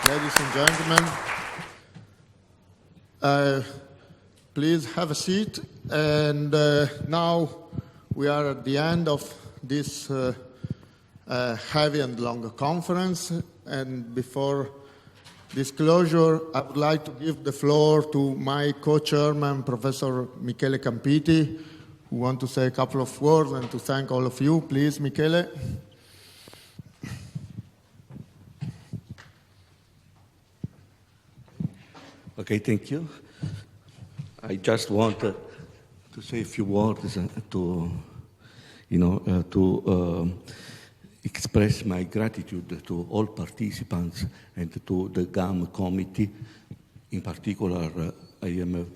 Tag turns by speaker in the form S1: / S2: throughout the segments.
S1: ladies and gentlemen. Please have a seat. And now we are at the end of this heavy and long conference. And before disclosure, I would like to give the floor to my co-chairman, Professor Michele Campiti, who want to say a couple of words and to thank all of you. Please, Michele.
S2: Okay, thank you. I just want to say a few words to express my gratitude to all participants and to the GAMM committee. In particular, I am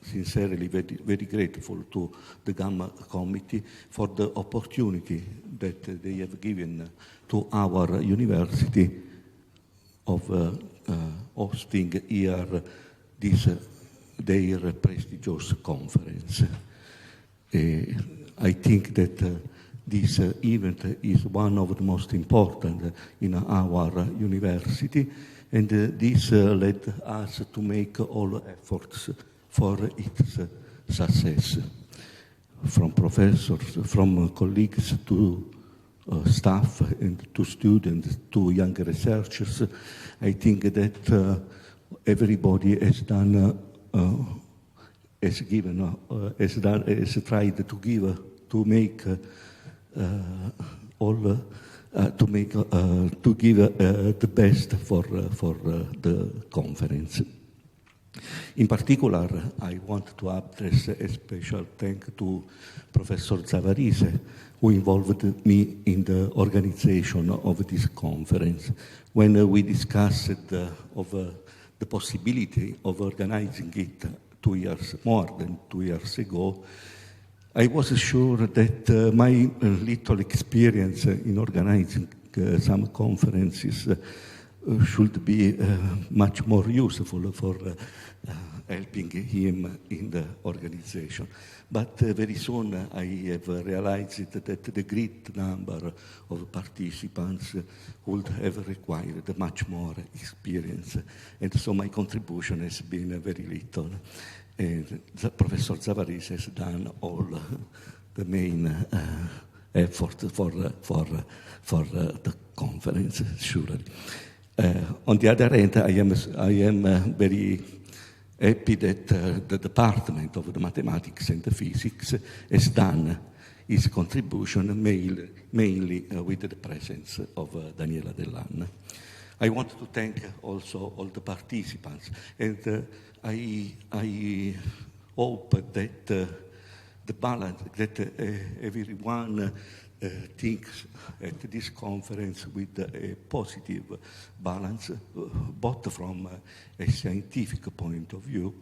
S2: sincerely very, very grateful to the GAMM committee for the opportunity that they have given to our university of hosting here this their prestigious conference. I think that this event is one of the most important in our university, and this led us to make all efforts for its success. From professors, from colleagues to staff and to students, to young researchers, I think that everybody has done, has tried to give, to make to give the best for the conference. In particular, I want to address a special thank to Professor Zavarise, who involved me in the organization of this conference. When we discussed of the possibility of organizing it more than 2 years ago, I was sure that my little experience in organizing some conferences should be much more useful for helping him in the organization. But very soon I have realized that the great number of participants would have required much more experience. And so my contribution has been very little. And Professor Zavaris has done all the main effort for the conference, surely. On the other hand, I am very happy that the Department of the Mathematics and the Physics has done its contribution mainly with the presence of Daniela Dell'Anna. I want to thank also all the participants, and I hope that the balance, that everyone thinks at this conference with a positive balance, both from a scientific point of view,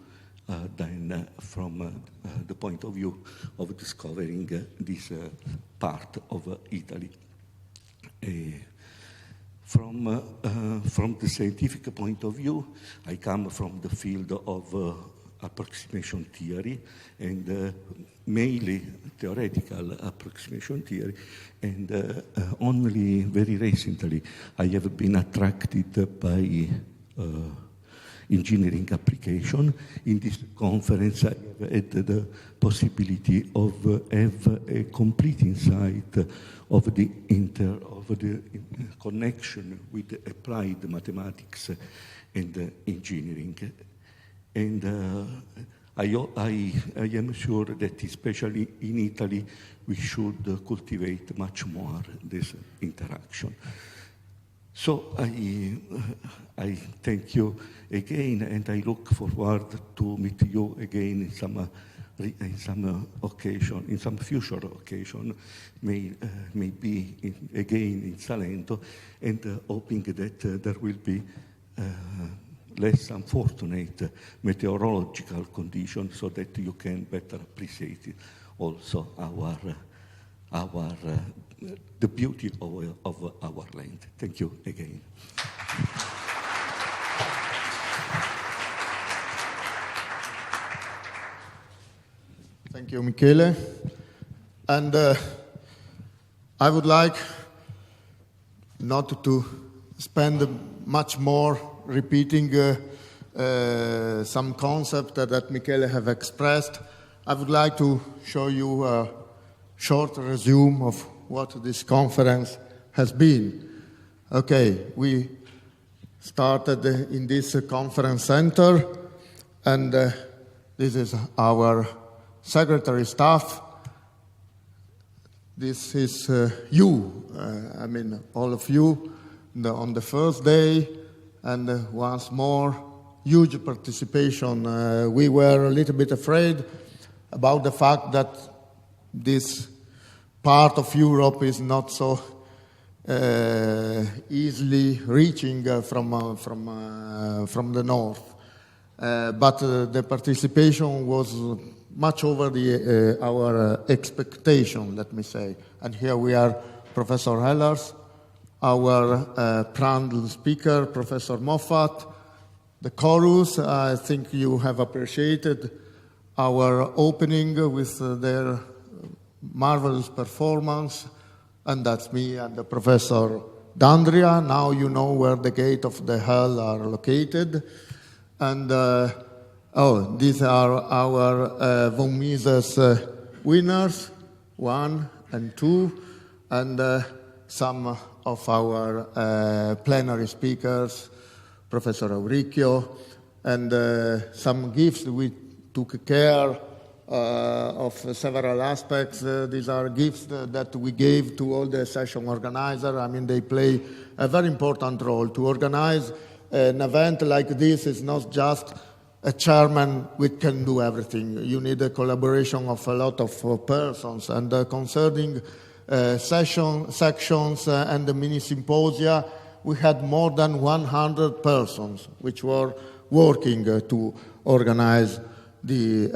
S2: than from the point of view of discovering this part of Italy. From the scientific point of view, I come from the field of approximation theory, and mainly theoretical approximation theory, and only very recently I have been attracted by engineering application. In this conference I have had the possibility of have a complete insight of the connection with applied mathematics and engineering. And I am sure that especially in Italy we should cultivate much more this interaction. So I thank you again, and I look forward to meet you again in some occasion, in some future occasion, maybe again in Salento, and hoping that there will be less unfortunate meteorological conditions, so that you can better appreciate also the beauty of our land. Thank you again.
S1: Thank you, Michele. And I would like not to spend much more repeating some concept that Michele have expressed, I would like to show you a short resume of what this conference has been. Okay, we started in this conference center, and this is our secretary staff. This is you, all of you, on the first day, and once more, huge participation. We were a little bit afraid about the fact that this part of Europe is not so easily reaching from the north. But the participation was much over our expectation, let me say. And here we are, Professor Hellers, our Prandtl speaker, Professor Moffat, the chorus. I think you have appreciated our opening with their marvelous performance, and that's me and the Professor D'Andria. Now you know where the gate of the hell are located. And these are our von Mises winners, 1 and 2, and some of our plenary speakers, Professor Auricchio, and some gifts. We took care of several aspects. These are gifts that we gave to all the session organizers. I mean, they play a very important role. To organize an event like this is not just a chairman which can do everything. You need a collaboration of a lot of persons. And concerning sections and the mini symposia, we had more than 100 persons which were working to organize the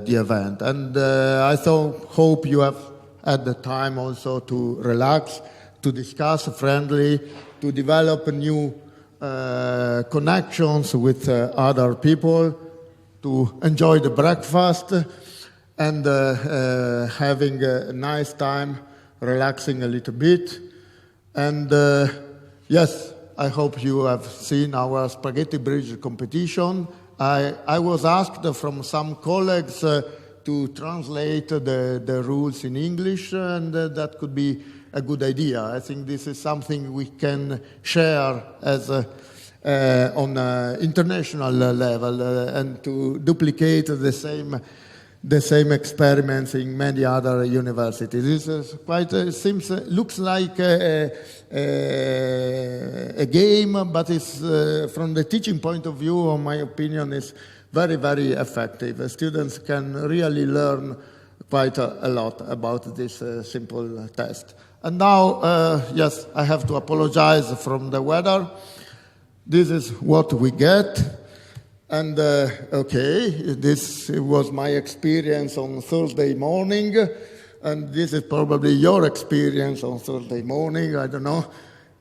S1: event. And I hope you have had the time also to relax, to discuss friendly, to develop new connections with other people, to enjoy the breakfast, and having a nice time, relaxing a little bit. And yes, I hope you have seen our spaghetti bridge competition. I was asked from some colleagues to translate the rules in English, and that could be a good idea. I think this is something we can share as on an international level, and to duplicate the same experiments in many other universities. This is looks like a game, but it's from the teaching point of view, in my opinion, is very, very effective. Students can really learn quite a lot about this simple test. And now, yes, I have to apologize from the weather. This is what we get. And okay, this was my experience on Thursday morning, and this is probably your experience on Thursday morning, I don't know.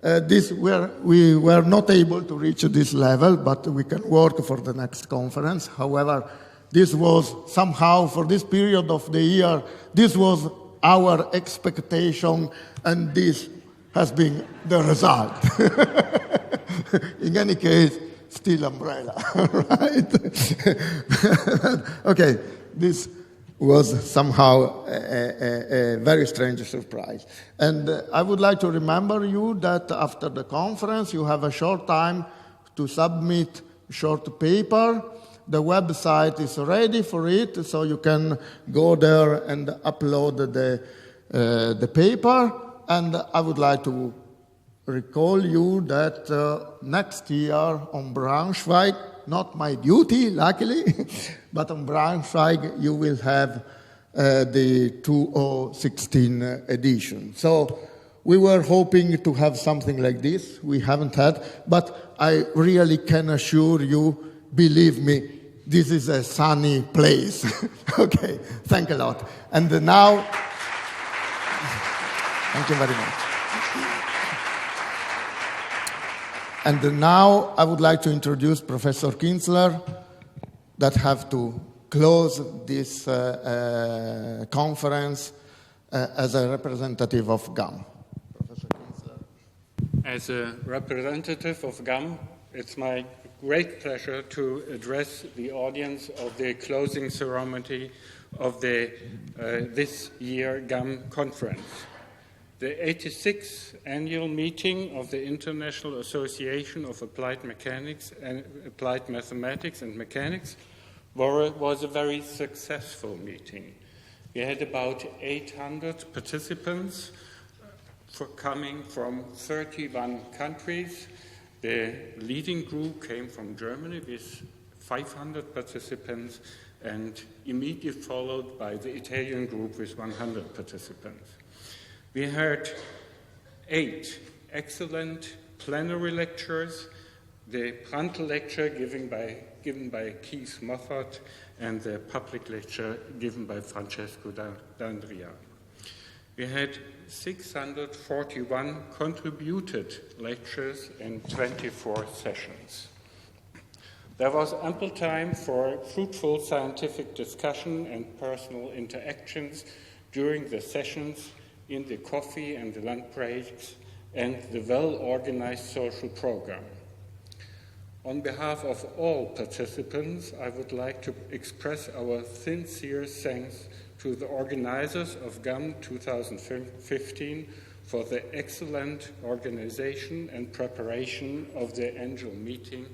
S1: We were not able to reach this level, but we can work for the next conference. However, this was somehow, for this period of the year, this was our expectation, and this has been the result. In any case, still umbrella, right? Okay, this was somehow a very strange surprise. And I would like to remember you that after the conference, you have a short time to submit short paper. The website is ready for it, so you can go there and upload the paper. And I would like to recall you that next year on Braunschweig, not my duty, luckily, but on Braunschweig you will have the 2016 edition. So we were hoping to have something like this. We haven't had, but I really can assure you, believe me, this is a sunny place. Okay, thank you a lot. And now, thank you very much. And now I would like to introduce Professor Kinzler that have to close this conference as a representative of GAMM. Professor Kinzler.
S3: As a representative of GAMM, It's my great pleasure to address the audience of the closing ceremony of the this year GAMM conference. The 86th annual meeting of the International Association of Applied Mechanics and Applied Mathematics and Mechanics was a very successful meeting. We had about 800 participants coming from 31 countries. The leading group came from Germany with 500 participants, and immediately followed by the Italian group with 100 participants. We heard 8 excellent plenary lectures, the Prantl lecture given by Keith Moffat, and the public lecture given by Francesco D'Andrea. We had 641 contributed lectures in 24 sessions. There was ample time for fruitful scientific discussion and personal interactions during the sessions, in the coffee and the lunch breaks, and the well-organized social program. On behalf of all participants, I would like to express our sincere thanks to the organizers of GAMM 2015 for the excellent organization and preparation of the annual meeting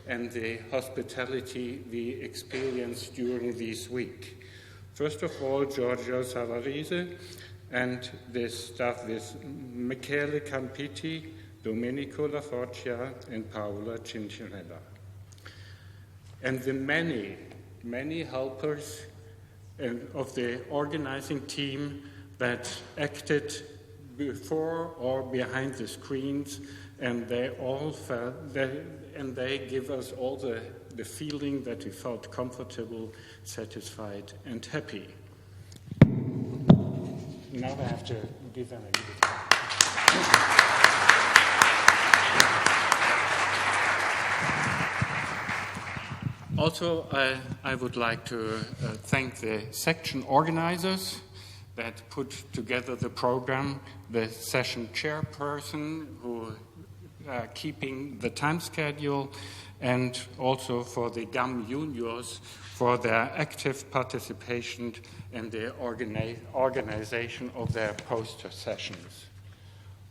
S3: and the hospitality we experienced during this week. First of all, Giorgio Savarese and the staff with Michele Campiti, Domenico La Forcia, and Paola Cincinella. And the many helpers of the organizing team that acted before or behind the screens, and they all felt and they give us all the feeling that we felt comfortable, satisfied, and happy. Now I have to give them a gift. Also, I would like to thank the section organizers that put together the program, the session chairperson who keeping the time schedule, and also for the GAMM juniors for their active participation in the organization of their poster sessions.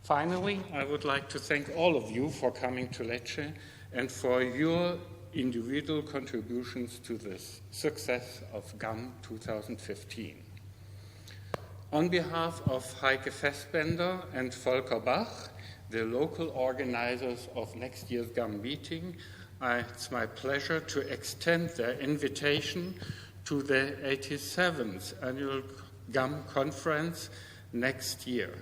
S3: Finally, I would like to thank all of you for coming to Lecce and for your individual contributions to the success of GAMM 2015. On behalf of Heike Fassbender and Volker Bach, the local organizers of next year's GAMM meeting, it's my pleasure to extend their invitation to the 87th annual GAMM conference next year.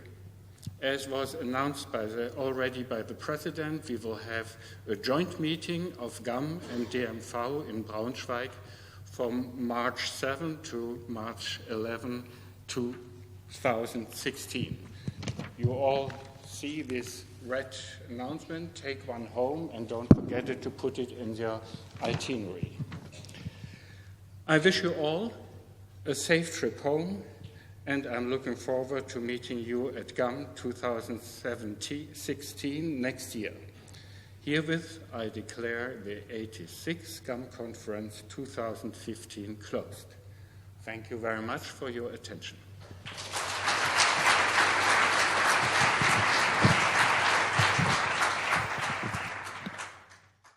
S3: As was announced already by the President, we will have a joint meeting of GAMM and DMV in Braunschweig from March 7 to March 11, 2016. You all see this red announcement, take one home and don't forget to put it in your itinerary. I wish you all a safe trip home, and I'm looking forward to meeting you at GAMM 2016 next year. Herewith, I declare the 86th GAMM Conference 2015 closed. Thank you very much for your attention.